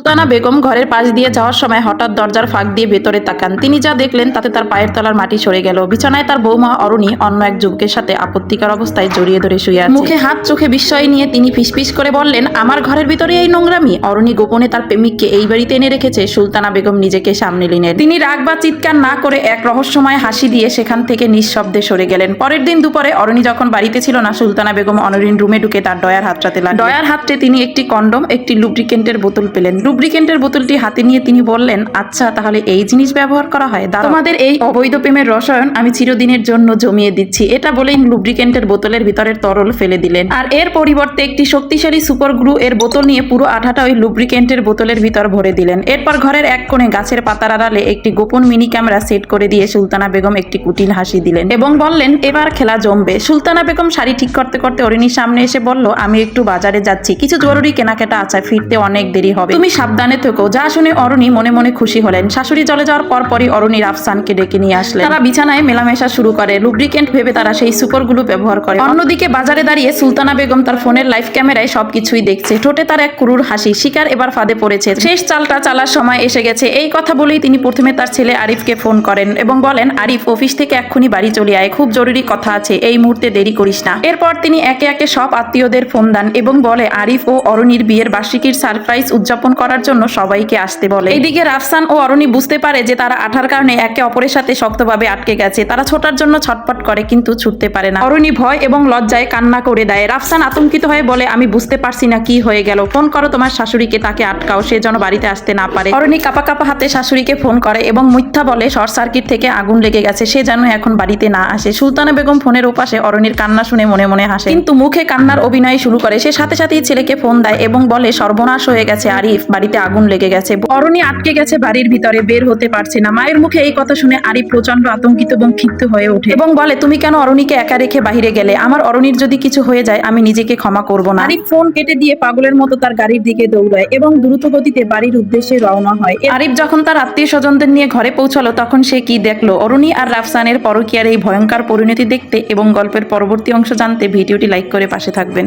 সুলতানা বেগম ঘরের পাশ দিয়ে যাওয়ার সময় হঠাৎ দরজার ফাঁক দিয়ে ভেতরে তাকান। তিনি যা দেখলেন তাতে তার পায়ের তলার মাটি সরে গেল। বিছানায় তার বৌমা অরুণী অন্য এক যুবকের সাথে আপত্তিকর অবস্থায় জড়িয়ে ধরে শুয়ে আছে। মুখে হাত চোখে বিস্ময় নিয়ে তিনি ফিসফিস করে বললেন, আমার ঘরের ভিতরে এই নোংরামি? অরুণী গোপনে তার প্রেমিককে এই বাড়িতে এনে রেখেছে। সুলতানা বেগম নিজেকে সামনে নিলেন। তিনি রাগ বা চিৎকার না করে এক রহস্যময় হাসি দিয়ে সেখান থেকে নিঃশব্দে সরে গেলেন। পরের দিন দুপুরে অরুণী যখন বাড়িতে ছিল না, সুলতানা বেগম অনরিন রুমে ঢুকে তার ডয়ার হাতড়াতে লাগলেন। ডয়ার হাতড়ে তিনি একটি কন্ডম, একটি লুব্রিকেন্টের বোতল পেলেন। লুব্রিকেন্টের বোতলটি হাতে নিয়ে তিনি বললেন, আচ্ছা তাহলে এই জিনিস ব্যবহার করা হয়, তোমাদের এই অবৈধ প্রেমের রসায়ন আমি চিরদিনের জন্য জমিয়ে দিচ্ছি। এটা বলেই লুব্রিকেন্টের বোতলের ভিতরের তরল ফেলে দিলেন, আর এর পরিবর্তে একটি শক্তিশালী সুপার গ্লু এর বোতল নিয়ে পুরো আঠাটা ওই লুব্রিকেন্টের বোতলের ভিতর ভরে দিলেন। এরপর ঘরের এক কোণে গাছের পাতার আড়ালে একটি গোপন মিনি ক্যামেরা সেট করে দিয়ে সুলতানা বেগম একটি কুটিল হাসি দিলেন এবং বললেন, এবার খেলা জমবে। সুলতানা বেগম শাড়ি ঠিক করতে করতে অরুণীর সামনে এসে বলল, আমি একটু বাজারে যাচ্ছি, কিছু জরুরি কেনাকাটা আছে, ফিরতে অনেক দেরি হবে, তুমি সাবধানে থেকো। যা শুনে অরুণী মনে মনে খুশি হলেন। শাশুড়ি চলে যাওয়ার পরপরই অরুণী রাফসানকে ডেকে নিয়ে আসলেন। তারা বিছানায় মেলামেশা শুরু করে। লুব্রিকেন্ট ভেবে তারা সেই সুপারগুলো ব্যবহার করে। অন্যদিকে বাজারে দাঁড়িয়ে সুলতানা বেগম তার ফোনের লাইভ ক্যামেরায় সবকিছুই দেখছে। ঠোঁটে তার এক ক্রুর হাসি। শিকার এবার ফাঁদে পড়েছে, শেষ চালটা চালার সময় এসে গেছে। এই কথা বলেই তিনি প্রথমে তার ছেলে আরিফকে ফোন করেন এবং বলেন, আরিফ অফিস থেকে এক্ষুনি বাড়ি চলে আয়, খুব জরুরি কথা আছে, এই মুহূর্তে দেরি করিস না। এরপর তিনি একে একে সব আত্মীয়দের ফোন দেন এবং বলে আরিফ ও অরুণীর বিয়ের বার্ষিকীর সারপ্রাইজ উদযাপন করার জন্য সবাইকে আসতে বলে। এইদিকে রাফসান ও অরুণী বুঝতে পারে যে তারা আঠার কারণে একে অপরের সাথে শক্তভাবে আটকে গেছে। তারা ছোটার জন্য ছটফট করে কিন্তু ছুটতে পারে না। অরুণী ভয় এবং লজ্জায় কান্না করে দেয়। রাফসান আতঙ্কিত হয়ে বলে, আমি বুঝতে পারছি না কি হয়ে গেল, ফোন করো তোমার শাশুড়িকে, তাকে আটকাও, সে যেন বাড়িতে আসতে না পারে। অরুণী কাপা কাপা হাতে শাশুড়িকে ফোন করে এবং মিথ্যা বলে শর্ট সার্কিট থেকে আগুন লেগে গেছে, সে যেন এখন বাড়িতে না আসে। সুলতানা বেগম ফোনের ওপাশে অরুণীর কান্না শুনে মনে মনে হাসে, কিন্তু মুখে কান্নার অভিনয় শুরু করে। সে সাথে সাথেই ছেলেকে ফোন দেয় এবং বলে, সর্বনাশ হয়ে গেছে আরিফ, বাড়িতে আগুন লেগে গেছে, অরুণী আটকে গেছে বাড়ির ভিতরে, বের হতে পারছে না। মায়ের মুখে এই কথা শুনে আরিফ প্রচন্ড আতঙ্কিত এবং ক্ষিপ্ত হয়ে ওঠে এবং বলে, তুমি কেন অরুণীকে একা রেখে বাহিরে গেলে? আমার অরুণীর যদি কিছু হয়ে যায় আমি নিজেকে ক্ষমা করব না। আরিফ ফোন কেটে দিয়ে পাগলের মতো তার গাড়ির দিকে দৌড়ায় এবং দ্রুত গতিতে বাড়ির উদ্দেশ্যে রওনা হয়। আরিফ যখন তার আত্মীয় স্বজনদের নিয়ে ঘরে পৌঁছালো তখন সে কি দেখলো? অরুণী আর রাফসানের পরকীয়ার এই ভয়ঙ্কর পরিণতি দেখতে এবং গল্পের পরবর্তী অংশ জানতে ভিডিওটি লাইক করে পাশে থাকবেন।